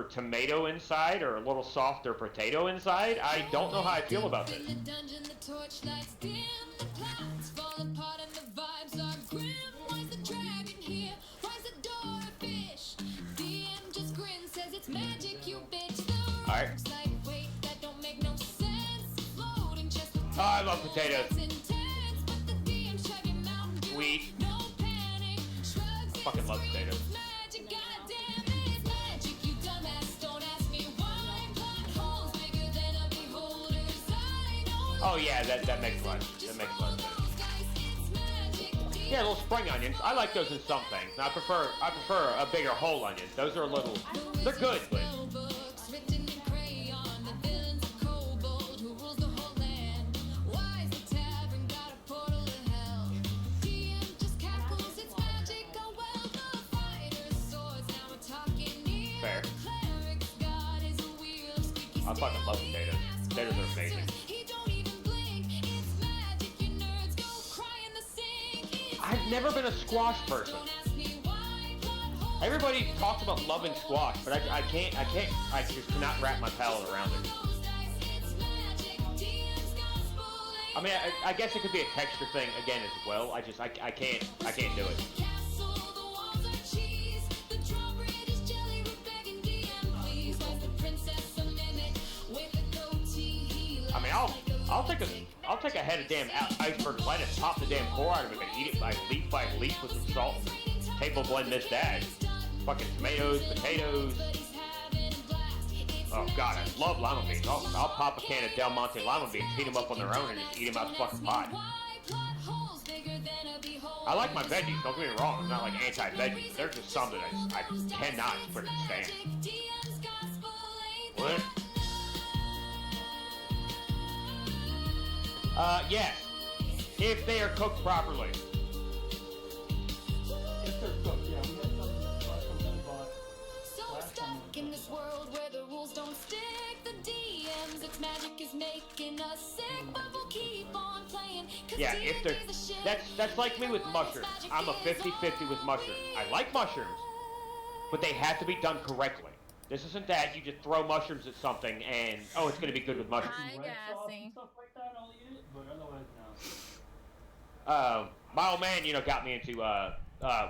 tomato inside or a little softer potato inside. I don't know how I feel about this. Alright. Oh, I love potatoes. Sweet. I fucking love potatoes. Oh yeah, that makes lunch. That makes lunch. Yeah, little spring onions. I like those in some things. Now, I prefer a bigger whole onion. Those are a little. They're good, but. Fair. I fucking love potatoes. Potatoes are amazing. I've never been a squash person. Everybody talks about loving squash, but I just cannot wrap my palate around it. I mean, I guess it could be a texture thing again as well. I can't do it. I mean, I'll take a head of damn iceberg lettuce, pop the damn core out of it, and eat it by leaf with some salt, table blend this dash. Fucking tomatoes, potatoes. Oh god, I love lima beans. I'll pop a can of Del Monte lima beans, heat them up on their own, and just eat them out the fucking pot. I like my veggies, don't get me wrong, I'm not like anti-veggies. There's just some that I cannot freaking stand. What? Yes. If they are cooked properly. If they're cooked, yeah. We had something bought So stuck in this world where the rules don't stick. The DMs, its magic is making us sick, but we'll keep on playing. Yeah, if they're that's like me with mushrooms. I'm a 50-50 with mushrooms. I like mushrooms, but they have to be done correctly. This isn't that you just throw mushrooms at something and oh, it's gonna be good with mushrooms. red sauce and stuff like that. I'll eat it, but otherwise no. My old man, got me into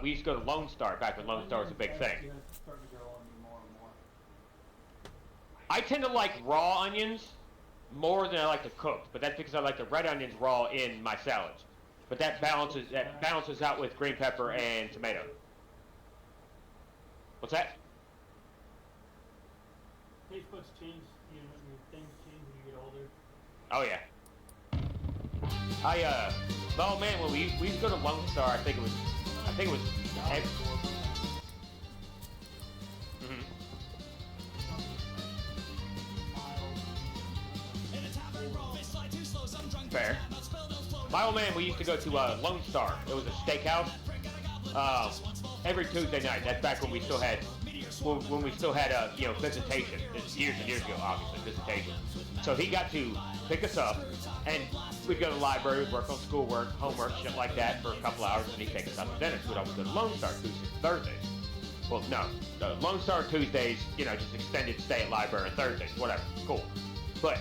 we used to go to Lone Star back when Lone Star was a big thing. Yeah, it's starting to grow on me more and more. I tend to like raw onions more than I like the cooked, but that's because I like the red onions raw in my salads. But that balances out with green pepper and tomato. What's that? Taste buds change, your things change when you get older. Oh yeah. Oh man, when we used to go to Lone Star, I think it was. Mm-hmm. Fair. My old man, we used to go to Lone Star. It was a steakhouse. Every Tuesday night. That's back when we still had. When we still had visitation. This is years and years ago, obviously, visitation. So he got to pick us up, and we'd go to the library, we'd work on schoolwork, homework, shit like that for a couple hours, and he'd take us out to dinner. So we'd always go to Lone Star Tuesdays, Thursdays. Well, no, Lone Star Tuesdays, just extended stay at library, and Thursdays, whatever, cool. But,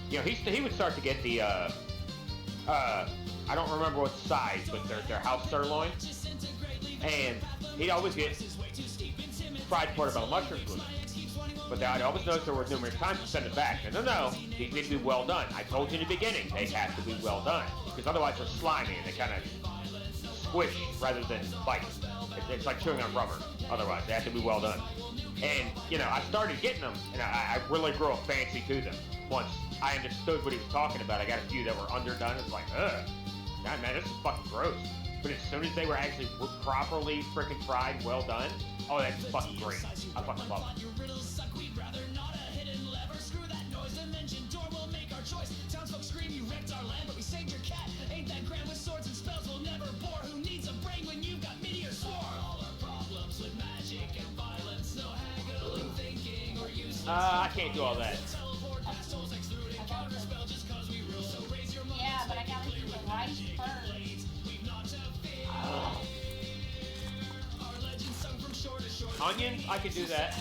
he would start to get the, I don't remember what size, but their house sirloin, and he'd always get fried portobello mushrooms with it. But I'd always noticed there were numerous times to send it back. No, these need to be well done. I told you in the beginning, they have to be well done. Because otherwise they're slimy and they kind of squish rather than bite. It's like chewing on rubber. Otherwise, they have to be well done. And, I started getting them, and I really grew a fancy to them. Once I understood what he was talking about, I got a few that were underdone. It's like, ugh. God, man, this is fucking gross. But as soon as they were actually properly freaking fried, well done, oh, that's fucking great. I fucking love it. I can't do all that. Yeah, but I gotta do the rice first. Onions, I could do that.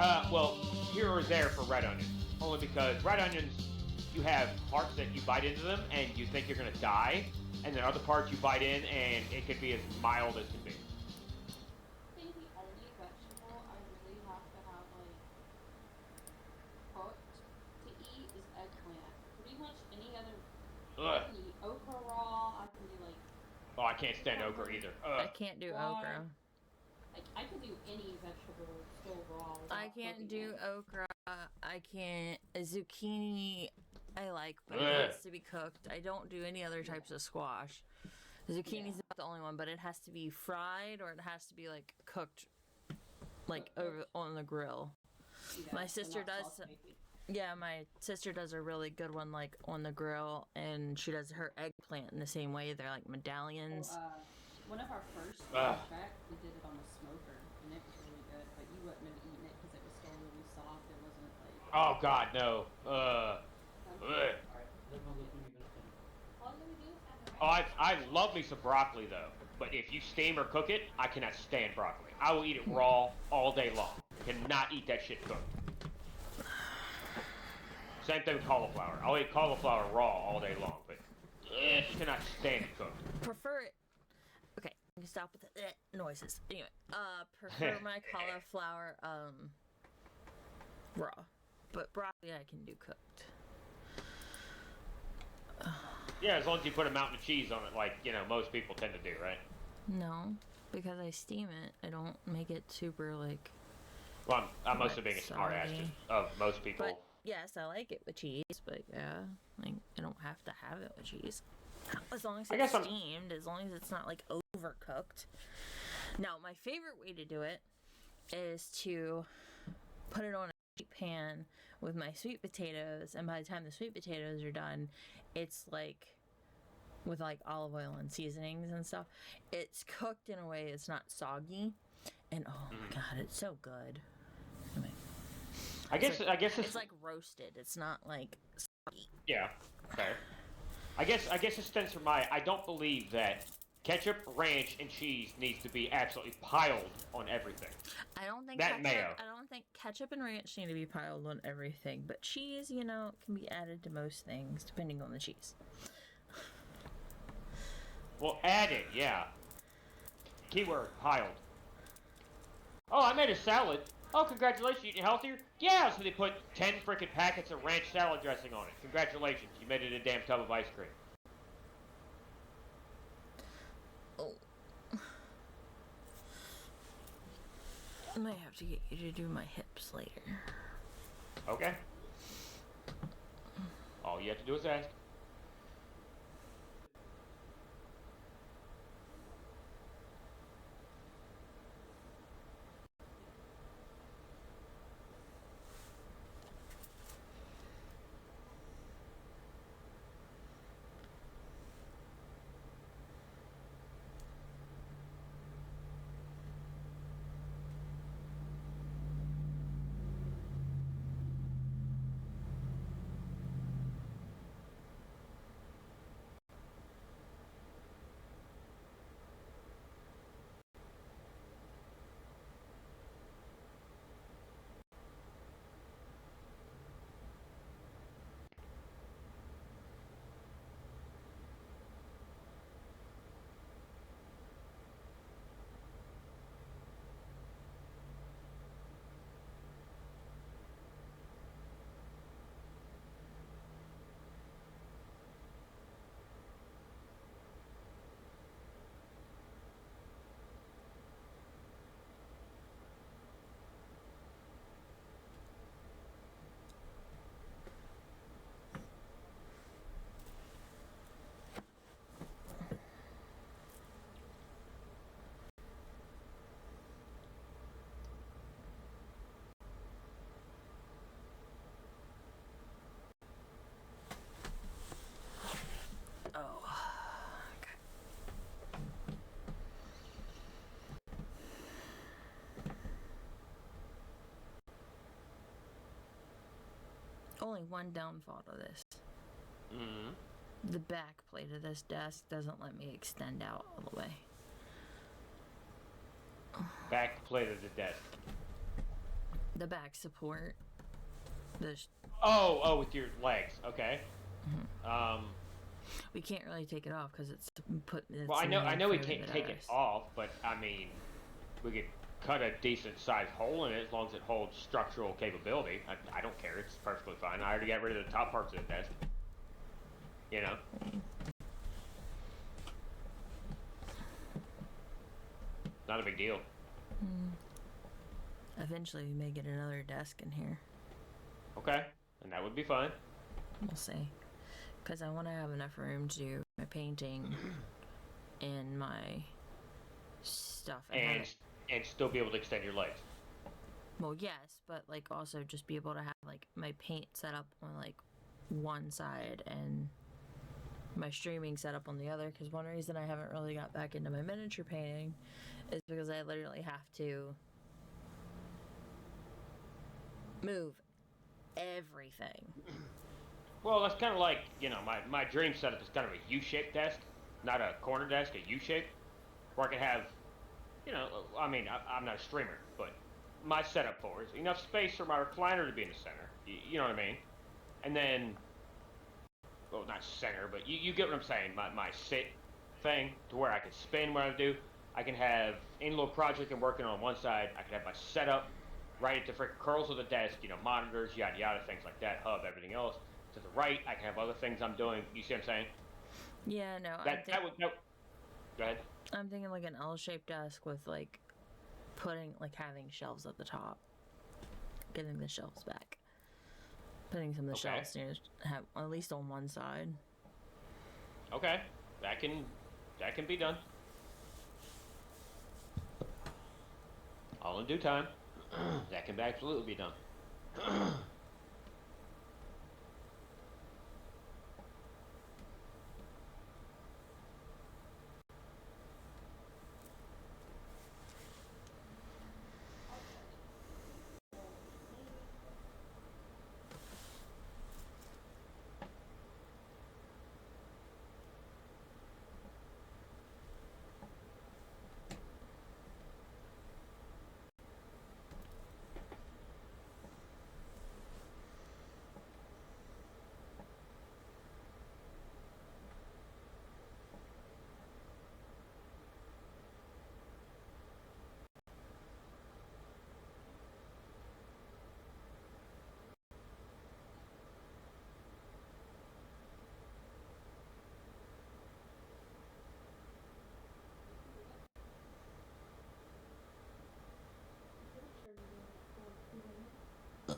Well, here or there for red onions. Only because red onions, you have parts that you bite into them and you think you're gonna die, and then other parts you bite in and it could be as mild as can be. I think the only vegetable I really have to have like cooked to eat is eggplant. Pretty much any other. I Ugh. can eat okra raw. I can do like. Oh, I can't stand okra either. I Ugh. can't do Why? okra. Like I could do any vegetable still raw. I without can't cooking do it. okra. I can't. Zucchini, I like, but Ugh. it has to be cooked. I don't do any other types of squash. Zucchini's Yeah. about the only one, but it has to be fried or it has to be like cooked, like over on the grill. Yeah, My so sister not does. sauce-making. Yeah, my sister does a really good one, like on the grill, and she does her eggplant in the same way. They're like medallions. Well, one of our first Ugh. back, we did it on a smoker, and it was really good. But you wouldn't have eaten it because it was still really soft. It wasn't like. Oh God, no. Ugh. Alright, let me look when you finish cooking. All you would do is have the Oh, I love me some broccoli though, but if you steam or cook it, I cannot stand broccoli. I will eat it raw all day long. Cannot eat that shit cooked. Same thing with cauliflower. I'll eat cauliflower raw all day long, but cannot stand it cooked. Prefer it. Okay, you can stop with the noises. Anyway, prefer my cauliflower raw, but broccoli I can do cooked. Yeah, as long as you put a mountain of cheese on it, like most people tend to do, right? No, because I steam it. I don't make it super like. Well, I'm mostly Like being a smart ass soggy. of most people. But yes, I like it with cheese. But yeah, like I don't have to have it with cheese. As long as I it's guess I'm- steamed, as long as it's not like overcooked. Now, my favorite way to do it is to put it on a sheet pan with my sweet potatoes, and by the time the sweet potatoes are done, it's like with like olive oil and seasonings and stuff. It's cooked in a way it's not soggy, and oh my god, it's so good. Anyway, I guess it's it's like roasted. It's not like soggy. yeah. Okay. I guess it stems from I don't believe that ketchup, ranch, and cheese needs to be absolutely piled on everything. I don't think That mayo. I don't think ketchup and ranch need to be piled on everything, but cheese, can be added to most things depending on the cheese. Well, added, yeah. Keyword, piled. Oh, I made a salad. Oh, congratulations, you eating healthier? Yeah, so they put 10 frickin' packets of ranch salad dressing on it. Congratulations, you made it a damn tub of ice cream. Oh. I might have to get you to do my hips later. Okay. All you have to do is ask. Oh. Okay. Only one downfall to this. Mm-hmm. The back plate of this desk doesn't let me extend out all the way. Back plate of the desk. The back support. The Oh, with your legs. Okay. we can't really take it off because it's put. It's Well, I know we made for can't the take it desk. off, but I mean, we could cut a decent sized hole in it as long as it holds structural capability. I don't care. It's perfectly fine. I already got rid of the top parts of the desk. You know. Not a big deal. Eventually, we may get another desk in here. Okay, and that would be fine. We'll see. Because I want to have enough room to do my painting and my stuff. And still be able to extend your legs. Well, yes, but like also just be able to have like my paint set up on like one side and my streaming set up on the other. Because one reason I haven't really got back into my miniature painting is because I literally have to move everything. Well, that's kind of like, you know, my dream setup is kind of a U-shaped desk, not a corner desk, a U-shape, where I can have, you know, I mean, I'm not a streamer, but my setup for is enough space for my recliner to be in the center. You know what I mean? And then, well, not center, but you get what I'm saying. My sit thing to where I can spin what I do. I can have any little project I'm working on one side. I can have my setup right at the freaking curls of the desk, you know, monitors, yada yada, things like that, hub, everything else. To the right, I can have other things I'm doing. You see what I'm saying? Yeah, no. That would no. Go ahead. I'm thinking like an L-shaped desk with like having shelves at the top, getting the shelves back, putting some of the shelves near, have at least on one side. Okay, that can be done. All in due time. That can absolutely be done.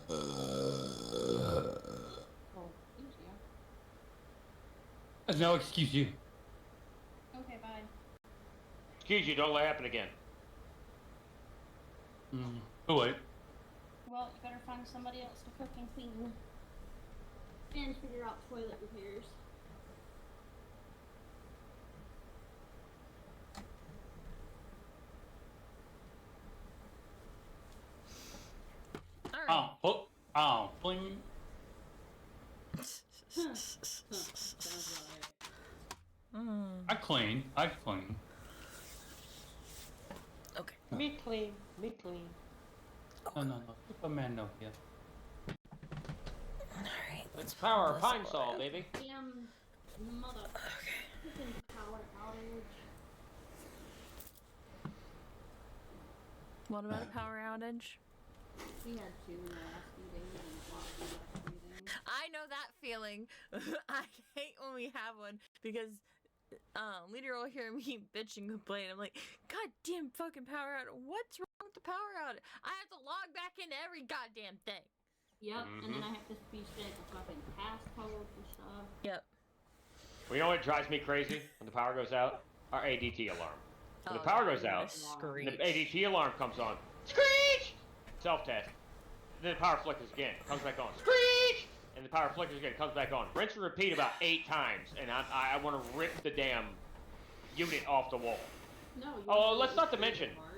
Oh, thank you. No, excuse you. Okay, bye. Excuse you, don't let it happen again. Oh wait. Well, you better find somebody else to cook and clean. And figure out toilet repairs. All right. Bling. Sounds right. I clean. Okay. Me clean. No. Superman no here. All right. Let's power this pine away. saw, baby. Damn mother. Freaking power outage. What about a power outage? We had two in the last few days and lost the last few days. I know that feeling. I hate when we have one because leader will hear me bitch and complain. I'm like, God damn fucking power outage. What's wrong with the power outage? I have to log back into every goddamn thing. Yep, and then I have to be set the fucking passcode and stuff. Yep. Well, you know what drives me crazy when the power goes out? Our ADT alarm. When the power goes out, Screech. the ADT alarm comes on. Screech! Self-test. Then the power flickers again. Comes back on. Screech! And the power flickers again. Comes back on. Rinse and repeat about 8 times. And I want to rip the damn unit off the wall. No, you Oh, let's not to mention, Mars.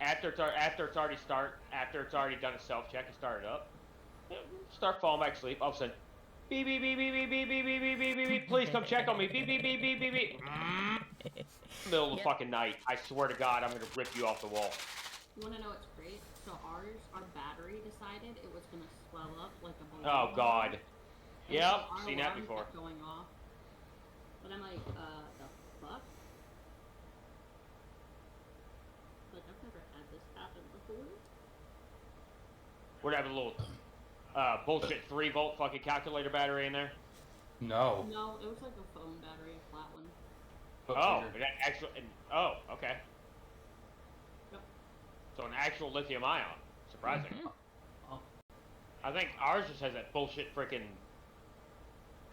after it's already done a self-check and started up, start falling back asleep. All of a sudden, beep, beep, beep, beep, beep, beep, beep, beep, beep, beep, beep, beep. Please come check on me. Beep, beep, beep, beep, beep, beep. Middle of the fucking night. I swear to God, I'm going to rip you off the wall. You wanna know what's great? So so our battery decided it was gonna swell up like a balloon. Oh God. And Yep, so our seen that alarm before. kept going off. But I'm like, the fuck? Like, I've never had this happen before. Would have a little bullshit 3-volt fucking calculator battery in there. No. No, it was like a phone battery, a flat one. Oh, oh, okay. Yep. So an actual lithium ion. Surprising. Oh. I think ours just has that bullshit freaking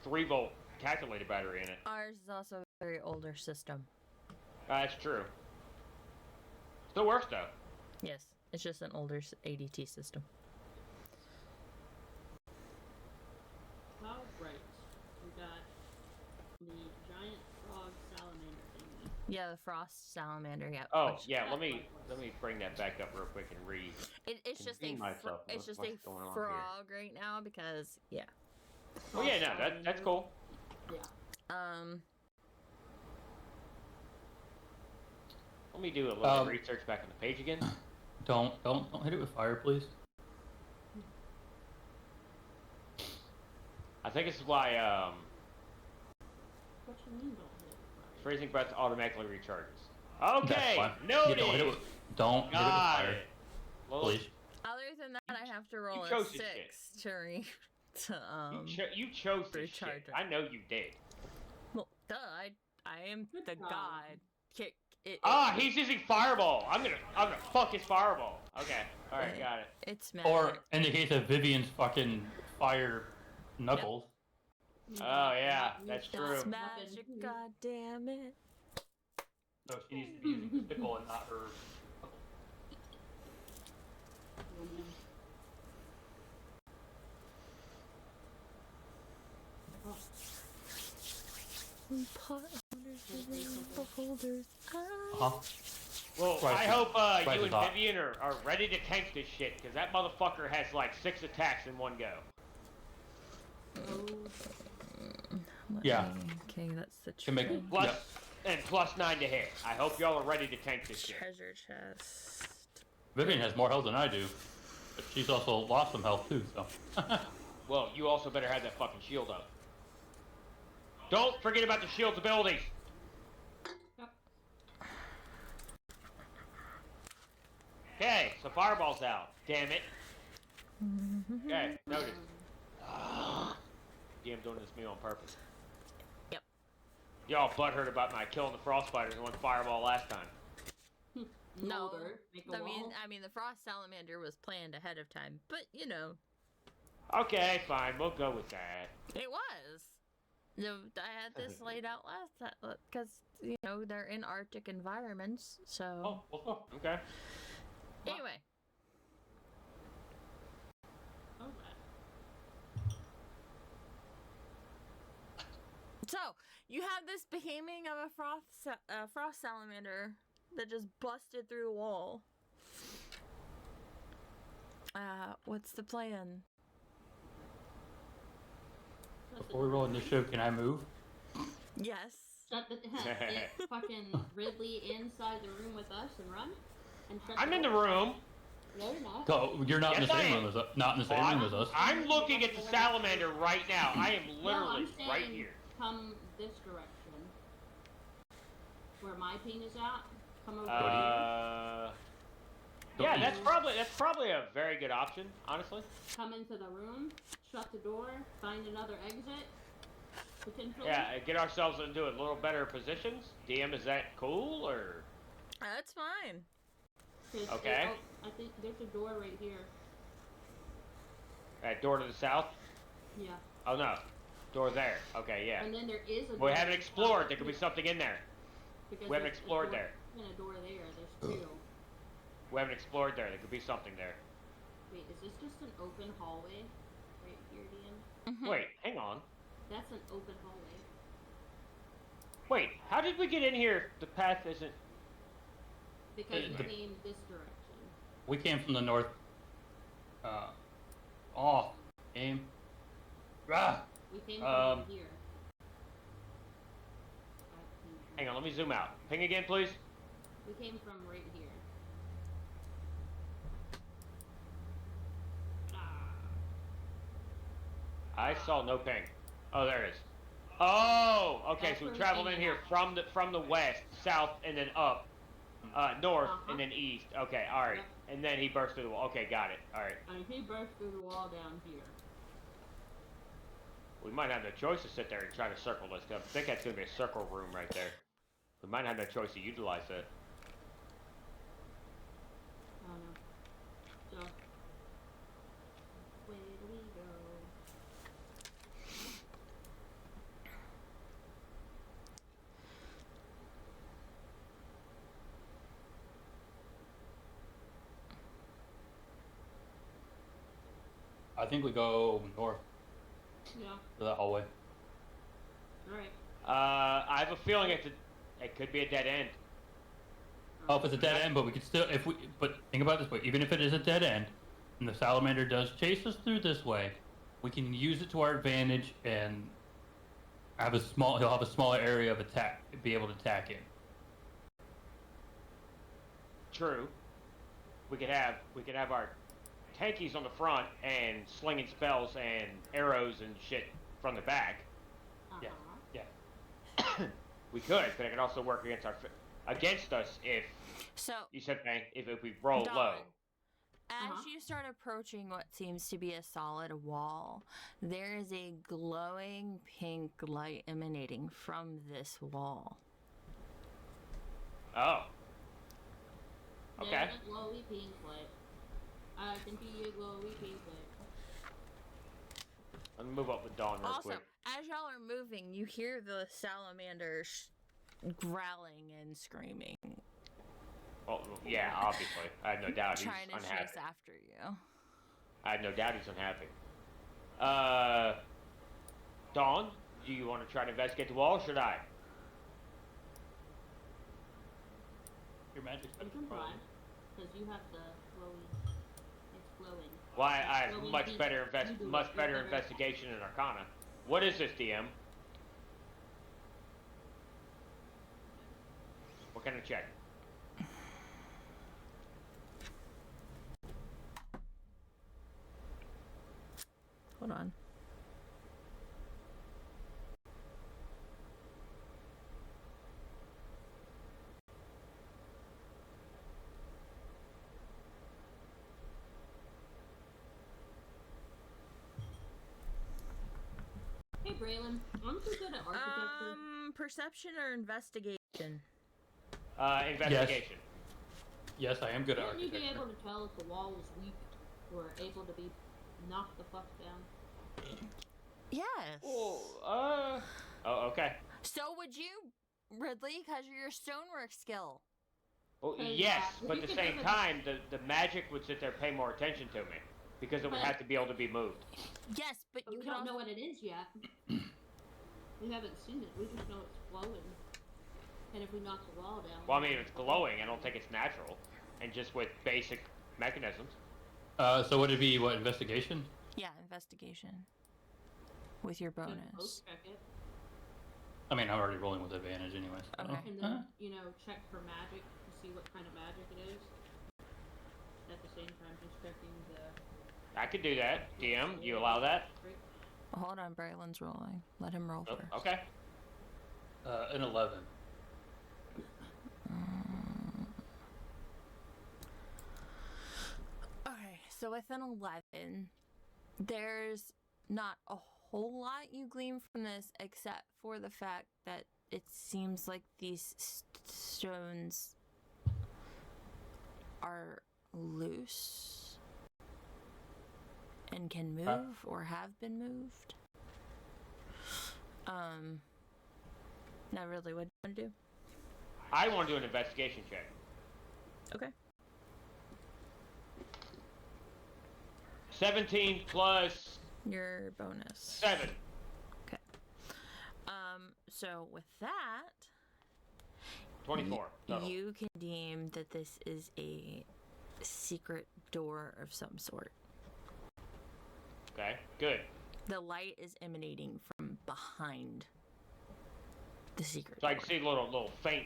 3-volt calculator battery in it. Ours is also a very older system. That's true. Still works though. Yes, it's just an older ADT system. All right. We got the giant frog salamander thingy. Yeah, the frost salamander. Yeah. Oh which- yeah, let me bring that back up real quick and read. It's just convene myself it's with just what's a going on frog right now because yeah. Oh yeah, no, that's cool. Yeah. Let me do a little research back on the page again. Don't hit it with fire, please. I think this is why What you mean don't hit it with fire? freezing breath automatically recharges. That's Okay, fine. noted. Yeah, don't hit it with Got fire, it. Well, please. Other than that, I have to roll a chose this 6 to you chose this shit. recharge it. I know you did. Well, duh, I am Good the job. god. He's using fireball. I'm gonna fuck his fireball. Okay, all right, got it. It's magic. Or in the case of Vivian's fucking fire knuckles. Oh yeah, that's true. It's magic, god damn it. So she needs to be using the sickle and not her. Pot owners, beholders. Huh? Well, Right, I hope right you to and top. Vivian are ready to tank this shit, because that motherfucker has like 6 attacks in one go. Yeah. Okay, that's the Can make- treasure Plus, Yep. and plus 9 to hit. I hope y'all are ready to tank this shit. chest. Vivian has more health than I do, but she's also lost some health too. So. Well, you also better have that fucking shield up. Don't forget about the shield's abilities. Yep. Okay, so fireball's out. Damn it. Okay, noted. Damn, doing this to me on purpose. Yep. Y'all butthurt about my killing the frost spider and one fireball last time. No, Molder, make a wall. I mean, the frost salamander was planned ahead of time, but you know, Okay, fine, we'll go with that. it was. No, I had this laid out last time because you know they're in Arctic environments. So Oh, well, oh. Okay. anyway, Alright. so you have this behemoth of a frost salamander that just busted through the wall. What's the plan? Before we roll initiative, can I move? Yes. Shut the get fucking Ridley inside the room with us and run. And shut I'm the in the door. room. No, you're not. So you're not in Yes, the I same am. room as us. Not in the same room as us. I'm looking at the salamander right now. I am No, literally I'm saying right here. come this direction. Where my ping is at. Come over Yeah, Don't that's probably a very good option, honestly. here. Come into the room. Shut the door. Find another exit. Potentially. Yeah, get ourselves into a little better positions. DM, is that cool or? That's fine. 'Cause Okay. I think there's a door right here. That door to the south? Yeah. Oh no, door there. Okay, yeah. And then there is a door. We haven't explored. There could be something in there. Because we haven't there's a explored door- there. And a door there. There's two. We haven't explored there. There could be something there. Wait, is this just an open hallway? Right here, Dean? Wait, hang on. That's an open hallway. Wait, how did we get in here? The path isn't. Because The- we came this direction. We came from the north. Game. Ah! We came Um, from here. Hang on, let me zoom out. Ping again, please. We came from right here. I saw no ping. Oh, there it is. Oh, okay. That's So we where traveled we in here came from the west, south, and then up, north, Uh-huh. and then east. Okay, all right. Yep. And then he burst through the wall. Okay, got it. All right. And he burst through the wall down here. We might have no choice to sit there and try to circle this. I think that's gonna be a circle room right there. We might have no choice to utilize that. Oh no. So, where do we go? I think we go north Yeah. to that hallway. Alright. I have a feeling it could be a dead end. Oh, if it's a dead end, but we could still, but think about it this way, even if it is a dead end, and the salamander does chase us through this way, we can use it to our advantage and he'll have a smaller area of attack, be able to attack in. True. We could have our tankies on the front and slinging spells and arrows and shit from the back. Yeah, yeah. We could, but it could also work against us if So, you said if we roll Dawn, low. as you start approaching what seems to be a solid wall, there is a glowing pink light emanating from this wall. Oh. Okay. There's a glowy pink light. I can be a glowy pink light. Let me move up with Dawn real Also, quick. as y'all are moving, you hear the salamander growling and screaming, Well, yeah, obviously. I have no doubt he's trying to unhappy. chase after you. I have no doubt he's unhappy. Dawn, do you want to try to investigate the wall, or should I? Your magic's You better. can try. Probably. Because you have the glowy. It's glowing. Well, I have Glowing much pink. better You do it. much You're better better. investigation in Arcana. What is this, DM? What kind of check? Hold on. Hey Braylon, aren't you good at architecture? Perception or investigation? Investigation. Yes, I am good at Wouldn't you be architecture. able to tell if the wall was weak or able to be knocked the fuck down? Yes. Oh, okay. So would you, Ridley, because of your stonework skill? Well, Hey, yes, yeah, but we at the could same give it- time, the magic would sit there and pay more attention to me. Because it would But- have to be able to be moved. Yes, but But you we could don't also... know what it is yet. We haven't seen it. We just know it's glowing. And if we knock the wall down... Well, I mean, if it's glowing, I don't think it's natural. And just with basic mechanisms. So would it be, what, investigation? Yeah, investigation. With your we could bonus. post check it. I mean, I'm already rolling with advantage anyways. So. Okay. And then, you know, check for magic to see what kind of magic it is. At the same time, just checking the... I could do that. DM, you allow that? Hold on, Braylon's rolling. Let him roll Oh, first. okay. An 11. Okay, so with an 11, there's not a whole lot you glean from this except for the fact that it seems like these stones are loose and can move or have been moved. Not really. What do you want to do? I want to do an investigation check. Okay. 17 plus Your bonus. 7. Okay. So with that, 24. Total. you can deem that this is a secret door of some sort. Okay, good. The light is emanating from behind the secret So I door. can see little faint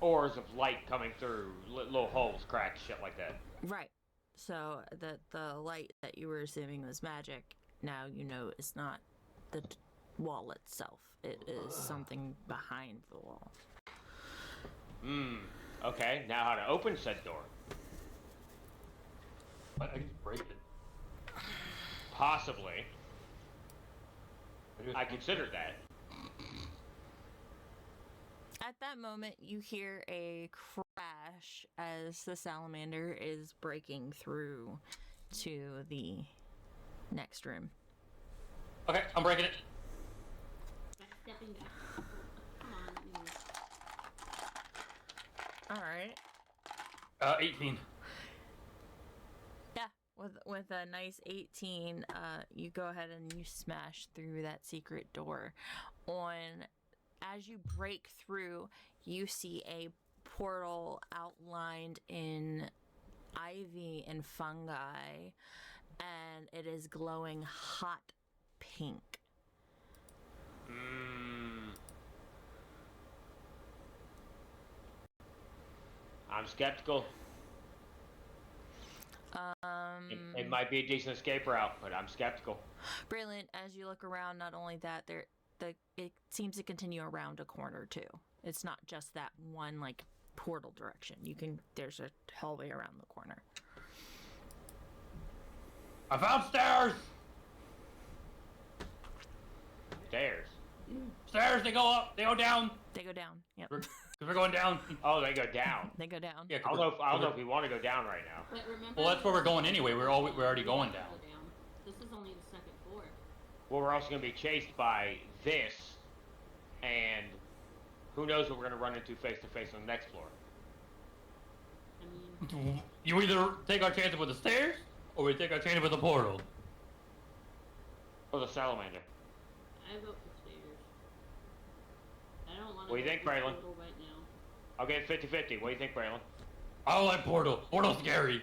ores of light coming through, little holes, cracks, shit like that. Right. So the light that you were assuming was magic now you know it's not the wall itself. It is something behind the wall. Okay, now how to open said door. I can just break it. Possibly. I considered that. At that moment, you hear a crash as the salamander is breaking through to the next room. Okay, I'm breaking it. Stepping back. Come on, let me move. All right. 18. Yeah, with a nice 18, you go ahead and you smash through that secret door. As you break through, you see a portal outlined in ivy and fungi, and it is glowing hot pink. I'm skeptical. It might be a decent escape route, but I'm skeptical. Brilliant. As you look around, not only that, it seems to continue around a corner too. It's not just that one like portal direction. There's a hallway around the corner. I found stairs! Stairs. Stairs, they go up, they go down. They go down. Yep. Because we're going down. Oh, they go down. They go down. Yeah, I don't know if we want to go down right now. But remember, well, that's where we're going anyway. We're already going down. This is only the second floor. Well, we're also going to be chased by this, and who knows what we're going to run into face to face on the next floor. I mean, You either take our chances with the stairs, or we take our chances with the portal. Or the salamander. I vote for stairs. I don't want to. What do you think, Braylon? Right now. I'll get 50-50. What do you think, Braylon? I don't like portal. Portal's scary.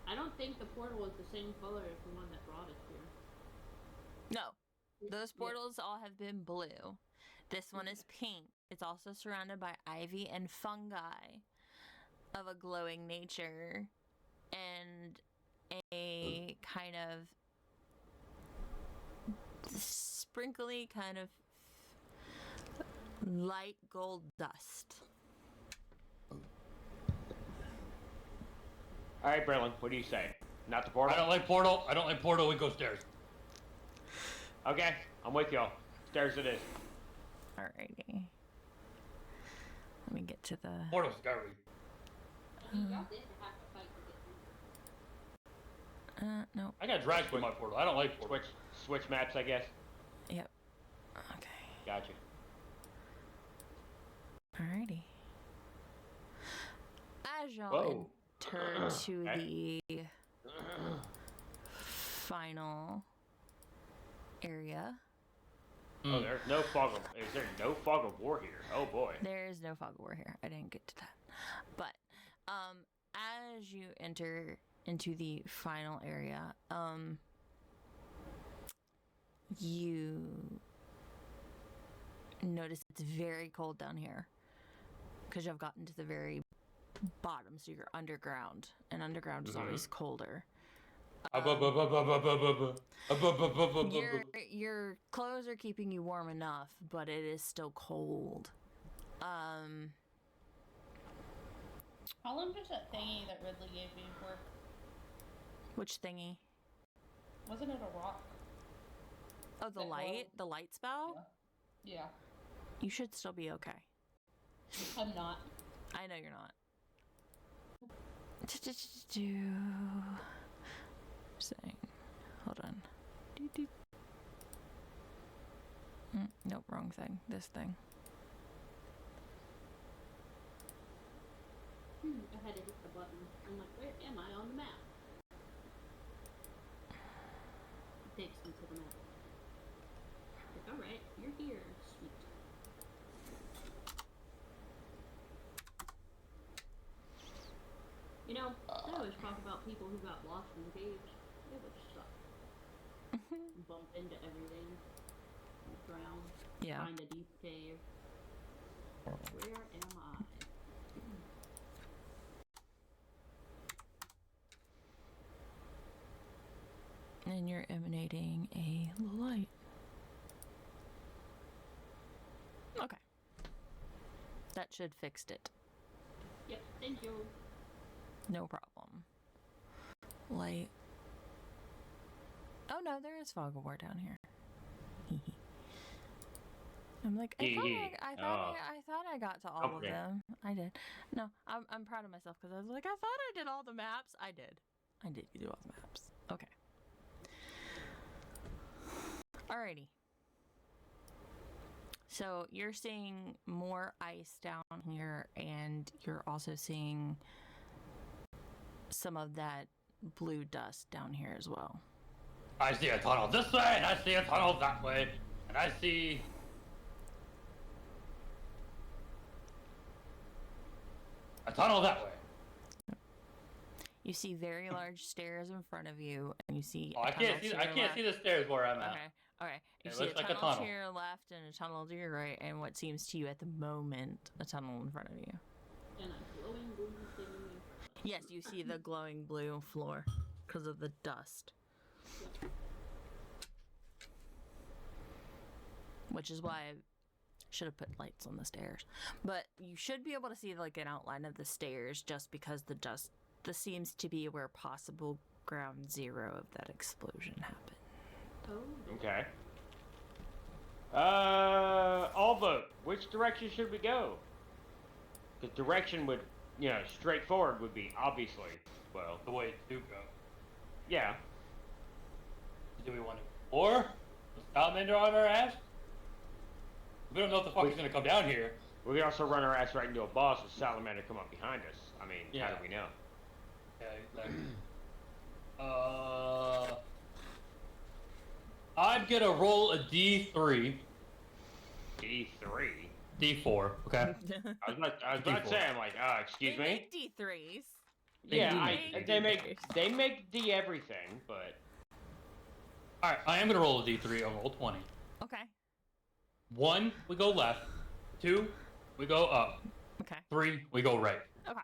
I don't think the portal is the same color as the one that brought us here. No, those portals all have been blue. This one is pink. It's also surrounded by ivy and fungi of a glowing nature and a kind of sprinkly kind of light gold dust. All right, Braylon, what do you say? Not the portal? I don't like portal. I don't like portal. We go stairs. Okay, I'm with y'all. Stairs it is. Alrighty. Let me get to the... Portal's scary. I mean, y'all did have to fight to get through. no. I got dragged through my portal. I don't like portal. Switch maps, I guess. Yep. Okay. Gotcha. Alrighty. As y'all Whoa. enter to Okay. the final area, Oh, there's no fog of... Is there no fog of war here? Oh, boy. there is no fog of war here. I didn't get to that. But as you enter into the final area, you notice it's very cold down here because you've gotten to the very bottom, so you're underground, and underground is always colder. Your clothes are keeping you warm enough, but it is still cold. How long does that thingy that Ridley gave me work? Which thingy? Wasn't it a rock? Oh, the That light? glow? The light spell? Yeah. You should still be okay. I'm not. I know you're not. Saying, hold on. Nope, wrong thing. This thing. I had to hit the button. I'm like, where am I on the map? It takes me to the map. Like, alright, you're here. Sweet. You know, I always talk about people who got lost in the caves. It would suck. Bump into everything. Drown. Yeah. Find a deep cave. Where am I? And you're emanating a light. Okay. That should fixed it. Yep, thank you. No problem. Light. Oh no, there is fog of war down here. I'm like, I thought I got to all of Okay. them. I did. No, I'm proud of myself because I was like, I thought I did all the maps. I did do all the maps. Okay. Alrighty. So you're seeing more ice down here, and you're also seeing some of that blue dust down here as well. I see a tunnel this way, and I see a tunnel that way, and I see... a tunnel that way. You see very large stairs in front of you, and you see. Oh, I can't see the stairs where I'm at. Okay. You It see a looks like tunnel, a tunnel to your left and a tunnel to your right, and what seems to you at the moment a tunnel in front of you. And a glowing blue thing in front of us. Yes, you see the glowing blue floor because of the dust. Yep. Which is why I should have put lights on the stairs. But you should be able to see like an outline of the stairs just because the dust. This seems to be where possible ground zero of that explosion happened. Oh. Okay. All vote. Which direction should we go? The direction would, straightforward would be obviously, well, The way to go. yeah. Do we want to or Salamander on our ass? We don't know if the fuck is gonna come down here. We could also run our ass right into a boss with Salamander come up behind us. I mean, how Yeah. do we know? Yeah, exactly. I'm gonna roll a D3. D3. D4, okay? I was about to say, I'm like, excuse They me? make D3s. Yeah, They they make D everything, but... Alright, I am gonna roll a D3. I'll roll 20. Okay. 1, we go left. 2, we go up. Okay. 3, we go right. Okay.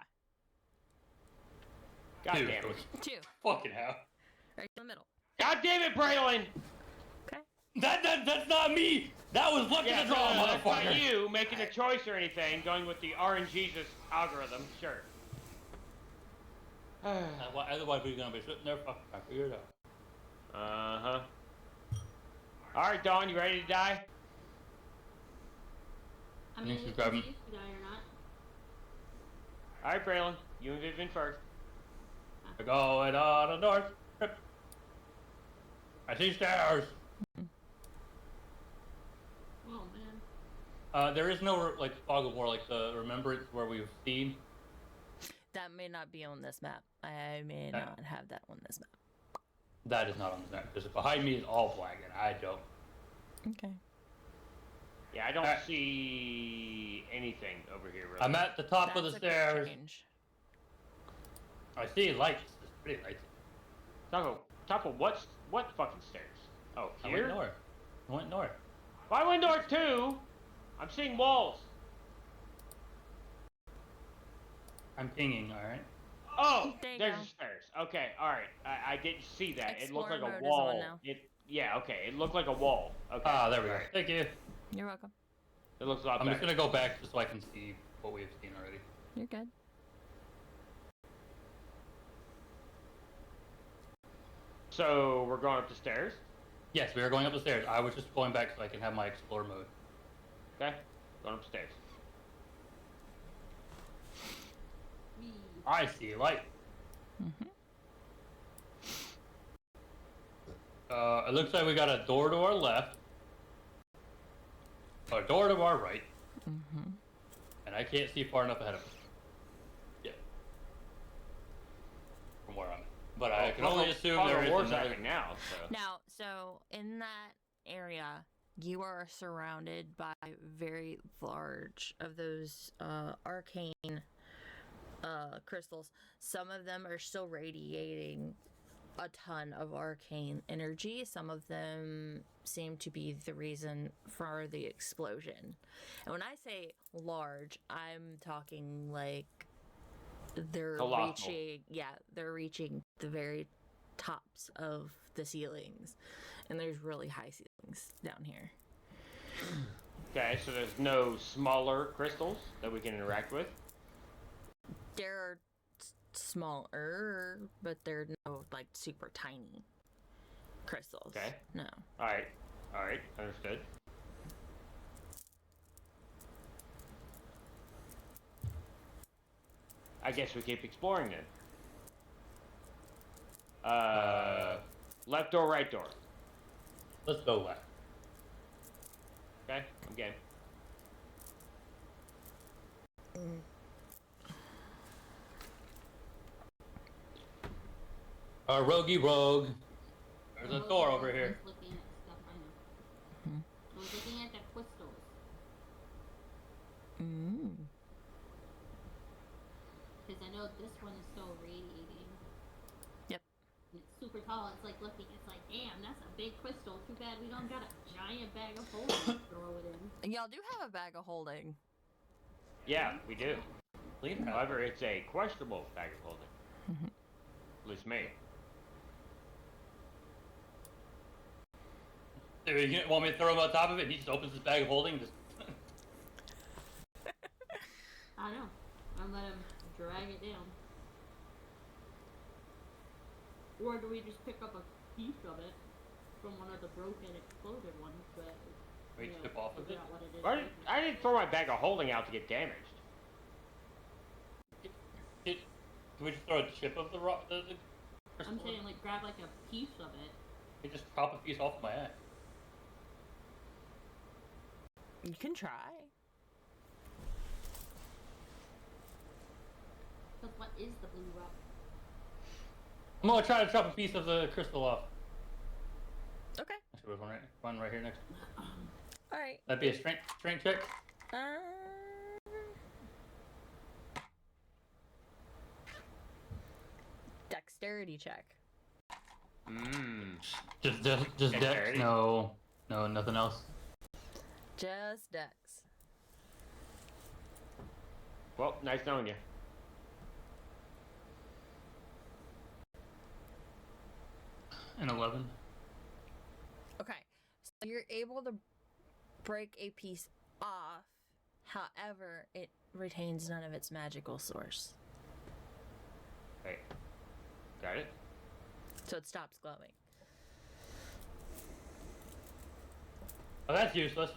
God 2. damn it. 2. Fucking hell. Right in the middle. God damn it, Braylon! Okay. That's not me! That was lucky to draw, that's not motherfucker! you making a choice or anything, going with the RNGesus algorithm, sure. Otherwise, we're gonna be sitting there fucking trying to figure it out. Uh-huh. Alright, Dawn, you ready to die? I mean, Thanks for if grabbing- you die or not. Alright, Braylon, you and Vivian first. We're going on a north trip. I see stairs. Oh man. There is no like fog of war like the remembrance where we've seen. That may not be on this map. I may not have that on this map. That is not on the map because behind me is all black and I don't. Okay. Yeah, I don't Alright. see anything over here, really. I'm at the top of the That's a quick stairs. change. I see lights. It's pretty lights. Top of what fucking stairs? Oh, I here? went north. I went north. Well, I went north too! I'm seeing walls. I'm pinging, alright? Oh, There you there's go. the stairs. Okay, alright. I didn't see that. It looked Explorer like a mode is on wall. now. Yeah, okay. It looked like a wall. Okay. Ah, there we go. alright. Thank you. You're welcome. It looks a lot I'm better. just gonna go back just so I can see what we've seen already. You're good. So, we're going up the stairs? Yes, we are going up the stairs. I was just going back so I can have my explore mode. Okay. Going upstairs. Wee. I see light. Mm-hmm. It looks like we got a door to our left, a door to our right, Mm-hmm. and I can't see far enough ahead of us. Yeah. From where I'm at. But I can only assume there is war's another... happening now, so... Now, so in that area, you are surrounded by very large of those arcane crystals. Some of them are still radiating a ton of arcane energy. Some of them seem to be the reason for the explosion. And when I say large, I'm talking like they're Colossal. reaching the very tops of the ceilings, and there's really high ceilings down here. Okay, so there's no smaller crystals that we can interact with? There are smaller, but they're no like super tiny crystals. Okay. No. Alright, understood. I guess we keep exploring then. Left door, right door. Let's go left. Okay, I'm game. Roguey rogue. There's a door over I here. was looking at stuff, I know. I was looking at the crystals. Because I know this one is still radiating. Yep. And it's super tall. It's like looking, it's like, damn, that's a big crystal. Too bad we don't got a giant bag of holding to throw it in. Y'all do have a bag of holding. Yeah, we do. Leave her. However, it's a questionable bag of holding. At least me. You want me to throw him on top of it? And he just opens his bag of holding. Just I know. I'm let him drag it down. Or do we just pick up a piece of it from one of the broken, exploded ones? But wait, chip off of it. figure out what it is. I didn't throw my bag of holding out to get damaged. Can we just throw a chip of the rock? The I'm saying, like, grab like a piece of it. You just chop a piece off my eye. You can try. But what is the blue rock? I'm gonna try to chop a piece of the crystal off. Okay. Actually, there's one right here next. All right. That'd be a strength check. Dexterity check. Just dex. Dexterity? No, nothing else. Just Dex. Well, nice knowing you. An 11. Okay. So you're able to break a piece off. However, it retains none of its magical source. Hey. Got it? So it stops glowing. Oh, that's useless.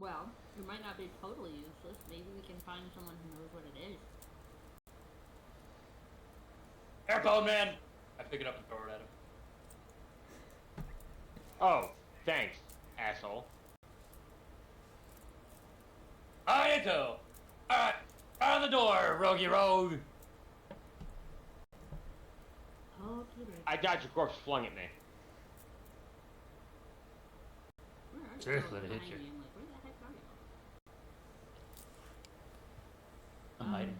Well, it might not be totally useless. Maybe we can find someone who knows what it is. Aircone man! I pick it up and throw it at him. Oh, thanks, asshole. Ayato! Alright, out of the door, roguey rogue! Okay, I dodged your corpse flung at me. where are you? Seriously, Oh, it hit behind you. me. I'm like, where the heck are you? I'm hiding.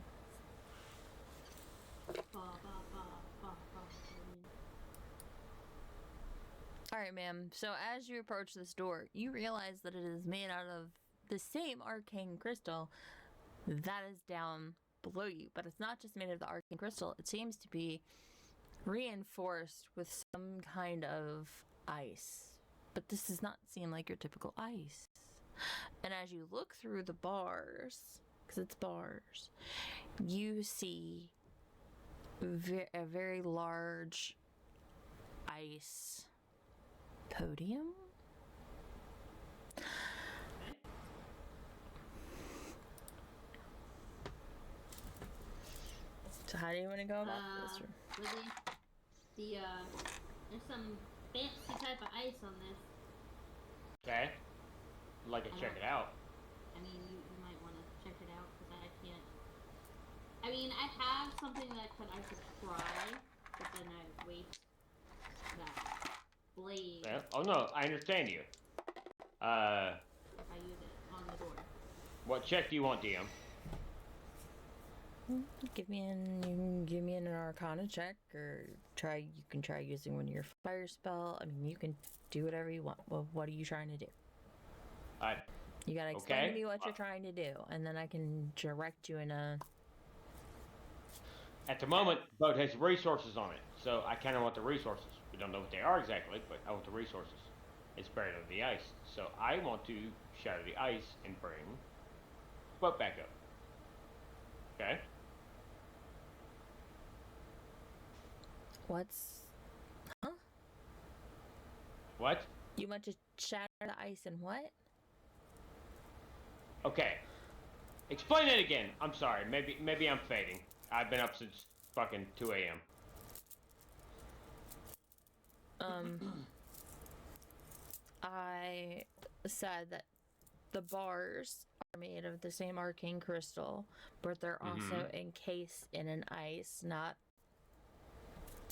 Ba, ba, ba, ba, ba. All right, ma'am. So as you approach this door, you realize that it is made out of the same arcane crystal that is down below you. But it's not just made of the arcane crystal. It seems to be reinforced with some kind of ice. But this does not seem like your typical ice. And as you look through the bars, because it's bars, you see a very large ice podium. So how do you want to go about this? Really? There's some fancy type of ice on this. Okay. I'd like to check it out. I mean, you might want to check it out because I can't. I mean, I have something that I could try, but then I waste that blade Yeah. Oh no, I understand you. if I use it on the door. What check do you want, DM? You can give me an Arcana check, or you can try using one of your fire spell. I mean, you can do whatever you want. Well, what are you trying to do? Alright. You gotta explain to Okay. me what you're trying to do, and then I can direct you in a. At the moment, the boat has resources on it, so I kind of want the resources. We don't know what they are exactly, but I want the resources. It's buried under the ice, so I want to shatter the ice and bring the boat back up. Okay? What's. Huh? What? You want to shatter the ice and what? Okay. Explain it again. I'm sorry. Maybe I'm fading. I've been up since fucking 2 a.m. I said that the bars are made of the same arcane crystal, but they're also encased in an ice, not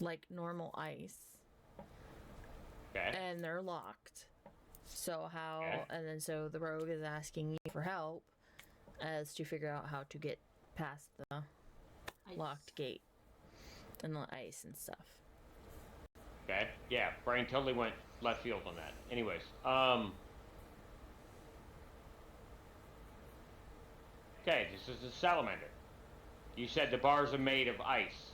like normal ice. Okay. And they're locked. So how Okay. and then so the rogue is asking you for help as to figure out how to get past the locked gate and the ice and stuff. Okay. Yeah, brain totally went left field on that. Anyways, okay, this is the salamander. You said the bars are made of ice.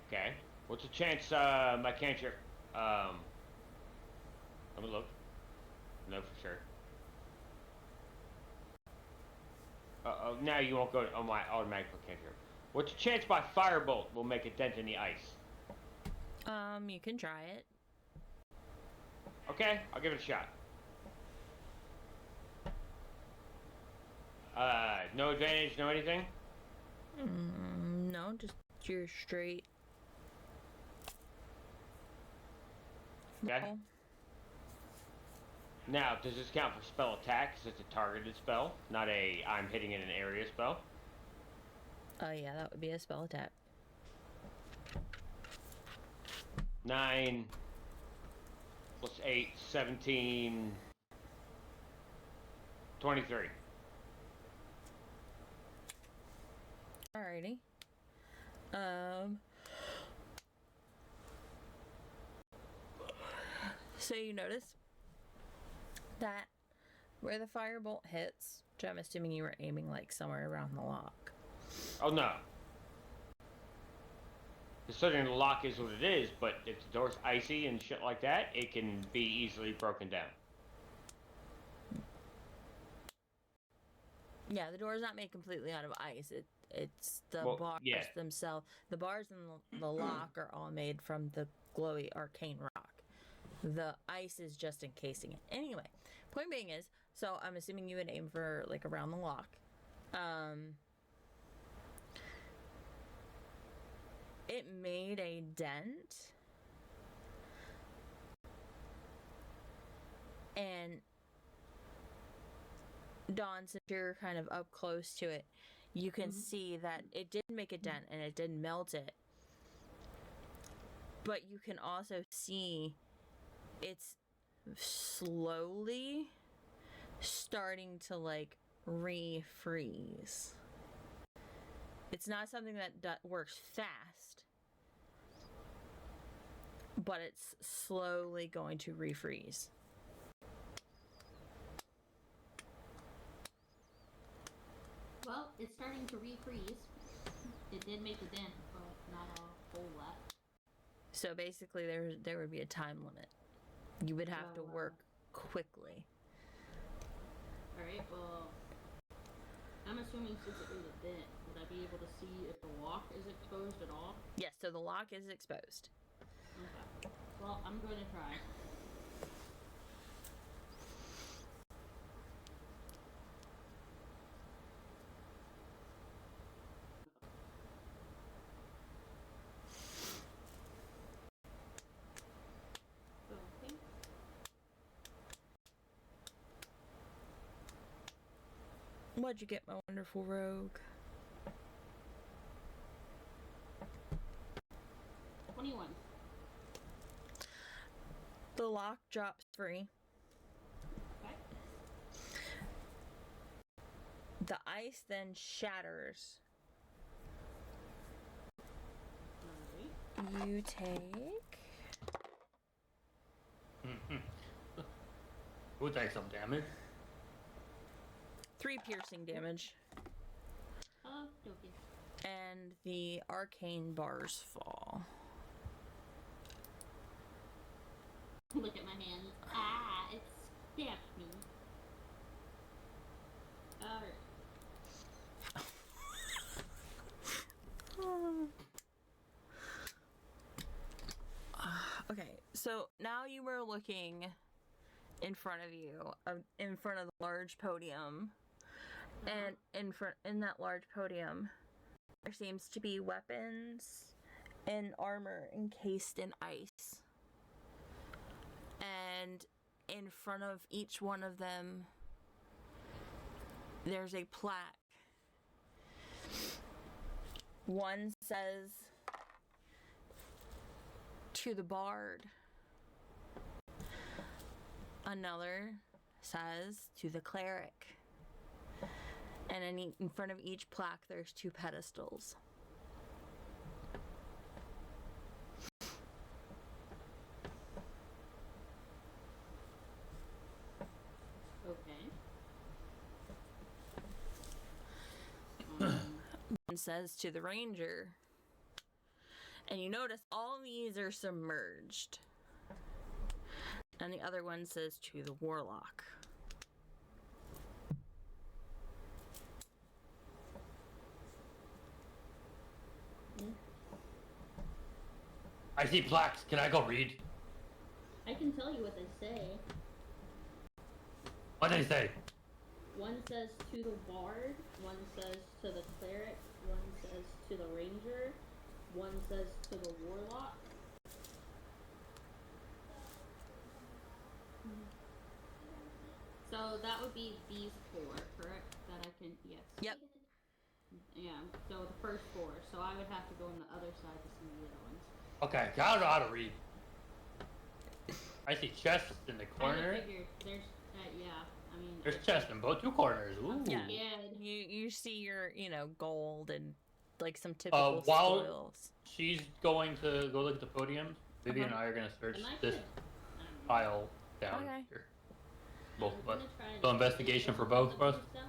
Okay. What's the chance my cantrip let me look. No, for sure. Oh, now you won't go on my automatic cantrip. What's the chance my firebolt will make a dent in the ice? You can try it. Okay, I'll give it a shot. No advantage, no anything? No, just you're straight. Okay. roll. Now, does this count for spell attack? Because it's a targeted spell, not a I'm hitting in an area spell. Oh yeah, that would be a spell attack. 9 plus 8, 17, 23. Alrighty. So you notice that where the firebolt hits, which I'm assuming you were aiming like somewhere around the lock. Oh no. Considering the lock is what it is, but if the door's icy and shit like that, it can be easily broken down. Yeah, the door is not made completely out of ice. It's the Well, bars yeah. themselves. The bars and the lock are all made from the glowy arcane rock. The ice is just encasing it. Anyway, point being is, so I'm assuming you would aim for like around the lock. It made a dent. And Dawn, since you're kind of up close to it, you can see that it did make a dent and it did melt it. But you can also see it's slowly starting to like refreeze. It's not something that works fast, but it's slowly going to refreeze. Well, it's starting to refreeze. It did make a dent, but not a whole lot. So basically, there would be a time limit. You would have to work quickly. Alright, well, I'm assuming since it made a dent, would I be able to see if the lock is exposed at all? Yes, so the lock is exposed. Okay. Well, I'm going to try. Okay. What'd you get, my wonderful rogue? 21. The lock drops free. Okay. The ice then shatters. Alright. You take We'll take some damage. 3 piercing damage. Okay. and the arcane bars fall. Look at my hands. Ah, it stabbed me. Alright. Okay, so now you were looking in front of you, in front of the large podium, and in that large podium, there seems to be weapons and armor encased in ice. And in front of each one of them, there's a plaque. One says, "To the Bard." Another says, "To the Cleric." And in front of each plaque, there's 2 pedestals. Okay. One says, "To the Ranger." And you notice all of these are submerged. And the other one says, "To the Warlock." I see plaques. Can I go read? I can tell you what they say. What they say? One says to the bard, one says to the cleric, one says to the ranger, one says to the warlock. So that would be these 4, correct? That I can, yes. Yep. Yeah, so the first 4. So I would have to go on the other side to see the other ones. Okay, I don't know how to read. I see chests in the I corner. figured there's, yeah, I mean. There's chests in both 2 corners. Ooh. Yeah. Good. You see your, gold and like some typical While spoils. she's going to go look at the podium, Vivian and I are going to search And I this could, pile down Okay. here. Both of I'm us. gonna try and So investigation for both of us? stuff.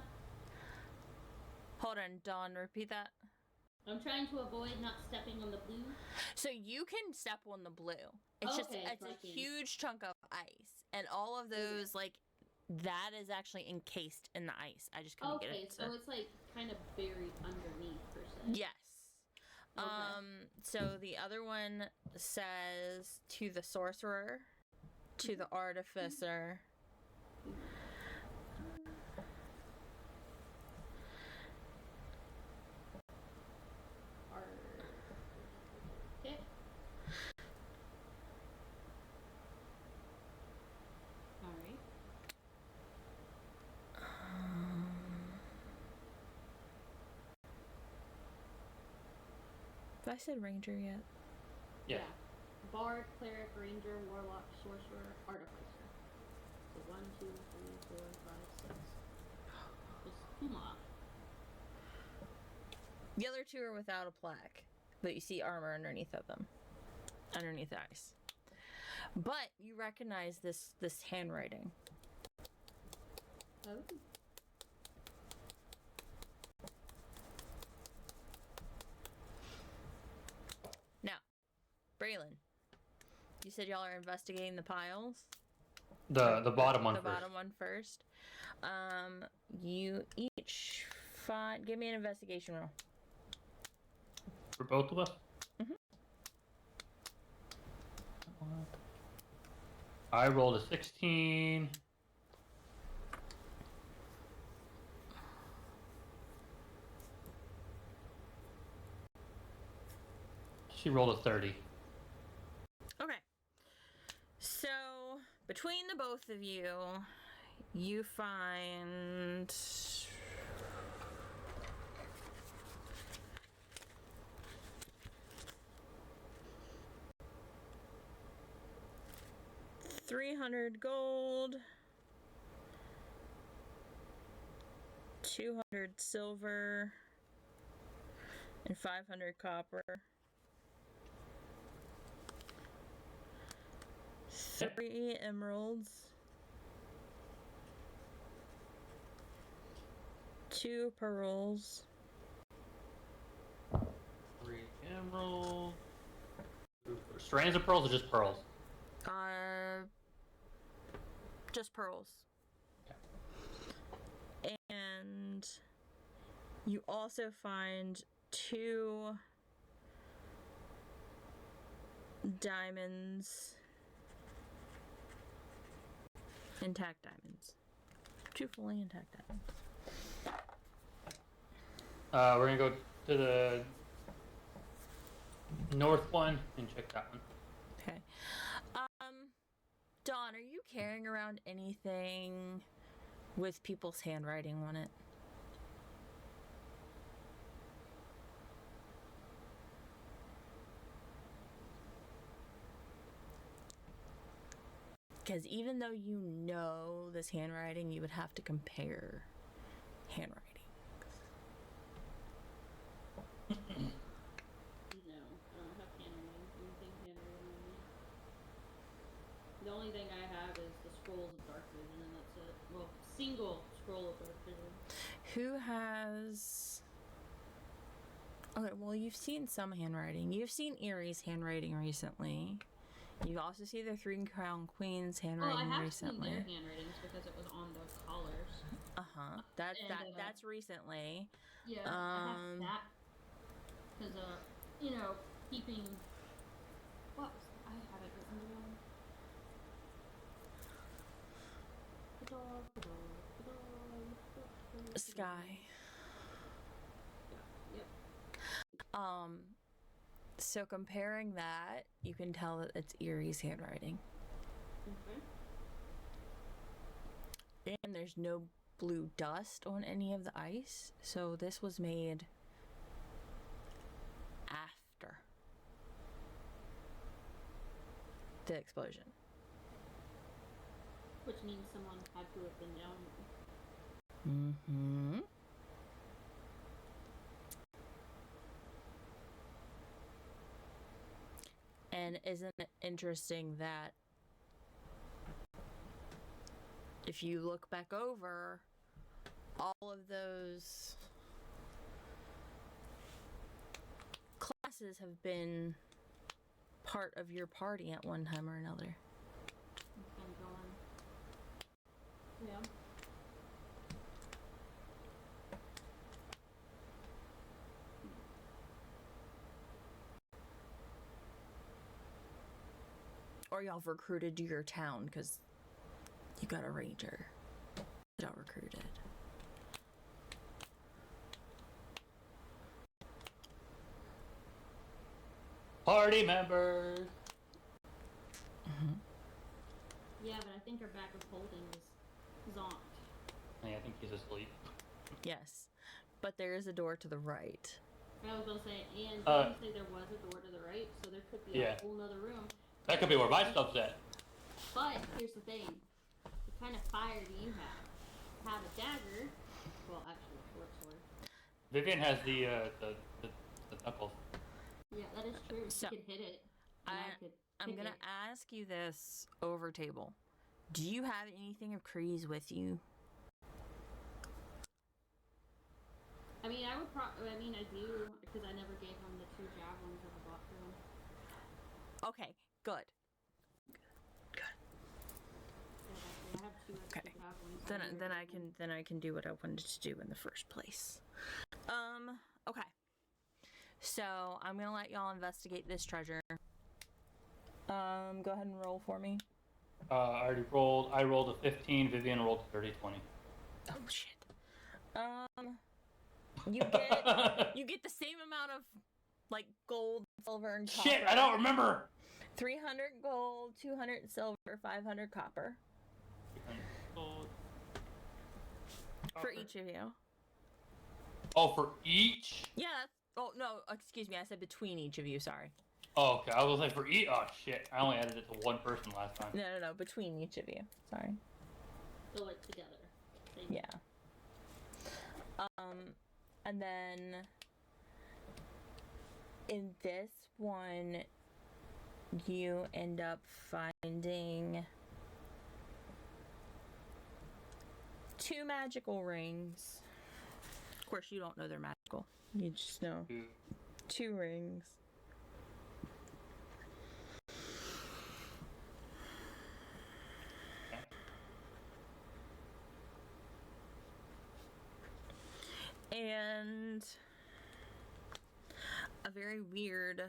Hold on, Dawn, repeat that. I'm trying to avoid not stepping on the blue. So you can step on the blue. It's just, Okay, it's so I a can- huge chunk of ice. And all of those, like, that is actually encased in the ice. I just couldn't get Okay, it. so it's like kind of buried underneath per se. Yes. Okay. So the other one says, "To the sorcerer, to the artificer, Okay. Alright. Have I said ranger yet? Yeah. Bard, cleric, ranger, warlock, sorcerer, artificer. So 1, 2, 3, 4, 5, 6. Just come on. The other 2 are without a plaque, but you see armor underneath of them, underneath the ice. But you recognize this handwriting. Oh. Now, Braylon, you said y'all are investigating the piles. The bottom one The first. bottom one first. You each find. Give me an investigation roll. For both of us? Mhm. I rolled a 16. She rolled a 30. Okay. So between the both of you, you find. $300 gold, 200 silver, and 500 copper. 3 emeralds, 2 pearls, emerald. Strands of pearls or just pearls? Just pearls. And you also find 2 diamonds, intact diamonds. 2 fully intact diamonds. We're gonna go to the north one and check that one. Okay. Dawn, are you carrying around anything with people's handwriting on it? Because even though you know this handwriting, you would have to compare handwriting. No, I don't have anything handwritten on me. The only thing I have is the scrolls of dark vision, and that's it. Well, single scroll of dark vision. Who has... Okay, well, you've seen some handwriting. You've seen Erie's handwriting recently. You also see the 3 Crown Queens handwriting Well, I have recently. seen their handwritings because it was on the collars. That's recently. Yeah, I have that. Because, keeping... What? I have it written down. Sky. Yep. So comparing that, you can tell that it's Erie's handwriting. Okay. And there's no blue dust on any of the ice, so this was made after the explosion. Which means someone had to have been down there. Mm-hmm. And isn't it interesting that if you look back over, all of those classes have been part of your party at one time or another. It's been going. Yeah. Or y'all have recruited to your town because you got a ranger that y'all recruited. Party members. Mm-hmm. Yeah, but I think our bag of holding is zonked. Yeah, I think he's asleep. Yes, but there is a door to the right. I was gonna say, and didn't you say there was a door to the right, so there could be Yeah. a whole nother room. That could be where my stuff's at. But here's the thing: what kind of fire do you have? Have a dagger? Well, actually, a short sword. Vivian has the knuckles. Yeah, that is true. So, She could hit it. And I could I'm pick gonna it. ask you this over table. Do you have anything of Kree's with you? I mean, I do, because I never gave him the 2 javelins that I bought for him. Okay, good. I have 2 extra Okay. javelins. Then I can do what I wanted to do in the first place. Okay. So I'm gonna let y'all investigate this treasure. Go ahead and roll for me. I already rolled. I rolled a 15. Vivian rolled a 30-20. Oh shit. You get the same amount of like gold, silver, and copper. Shit, I don't remember. 300 gold, 200 silver, 500 copper. For each of you. Oh, for each? Yeah. Oh no, excuse me. I said between each of you. Sorry. Oh, okay. I was like, for each. Oh shit! I only added it to one person last time. No. Between each of you. Sorry. So, like, together. Yeah. And then in this one, you end up finding 2 magical rings. Of course, you don't know they're magical. You just know 2 rings. find a very weird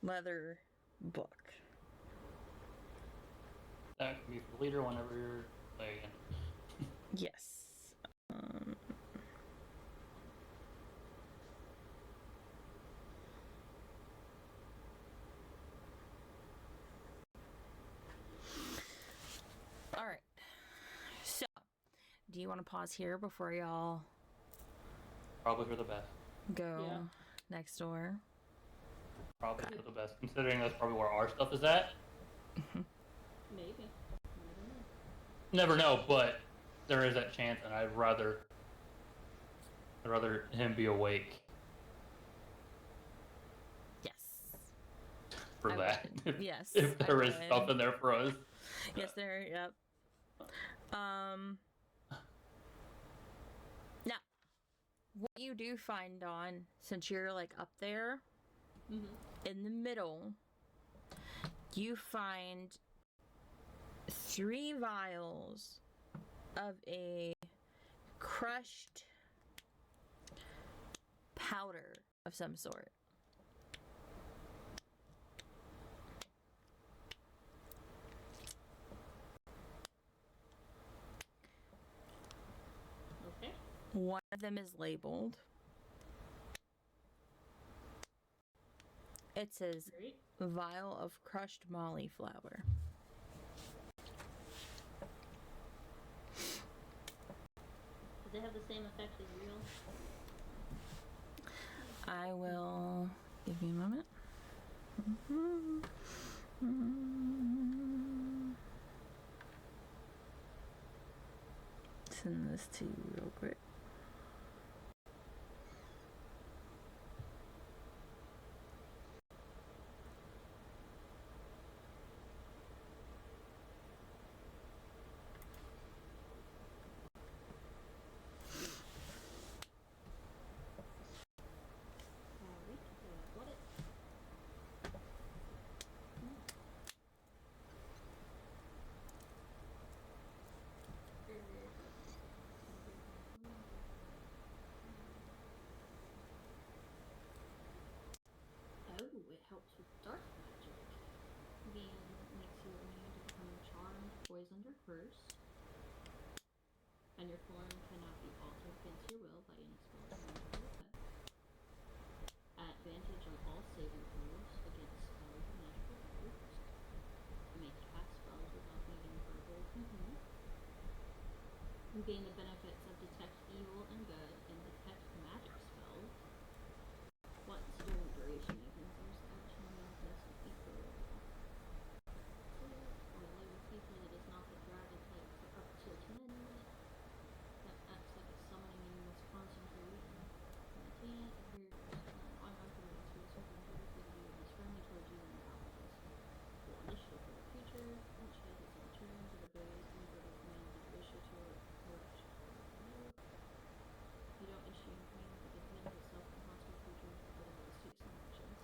leather book. That can be for the leader whenever you're playing. Yes. All right. So, do you want to pause here before y'all Probably for the best. go Yeah. next door? Probably for the best, considering that's probably where our stuff is at. Maybe. Never know, but there is that chance, and I'd rather him be awake Yes. for I that. would. Yes, if I there is would. stuff in there for us. Yes, there. Yep. Now, what you do find, Dawn, since you're like up there in the middle, you find 3 vials of a crushed powder of some sort. Okay. One of them is labeled. It says Great. vial of crushed molly flour. Does it have the same effect as real? I will give you a moment. Send this to you real quick. Got it. Oh, it helps with dark magic. Being makes you immune to becoming charmed, poisoned, or cursed. And your form cannot be altered against your will by any spell or magical effect. Advantage on all saving throws against spells or magical effects. You may cast spells without needing verbal command. You gain the benefits of detect evil and good and detect magic spells. Once during the duration, you can use action manifest equal. Or live with people that is not the dragon type for up to 10 minutes. That acts like a summoning and you must concentrate. Maintain it. If you're uncomfortable to a certain creature that is friendly towards you and your allies. Roll initiative for the creature. Each has its own turn to the abilities and verbal commands you wish it to work. You don't issue any command that defends itself from hostile creatures, but otherwise take some actions.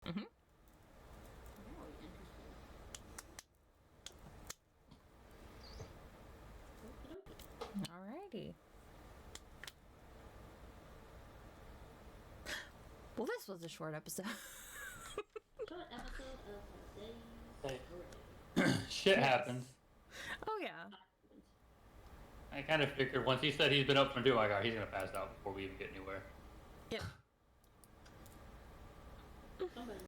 Mhm. Very interesting. Okey-dokey. Alrighty. Well, this was a short episode. Short episode of today's Hey. Array. Shit happens. Oh yeah. I kind of figured once he said he's been up for doing, like, he's gonna pass out before we even get anywhere. Yep. Somebody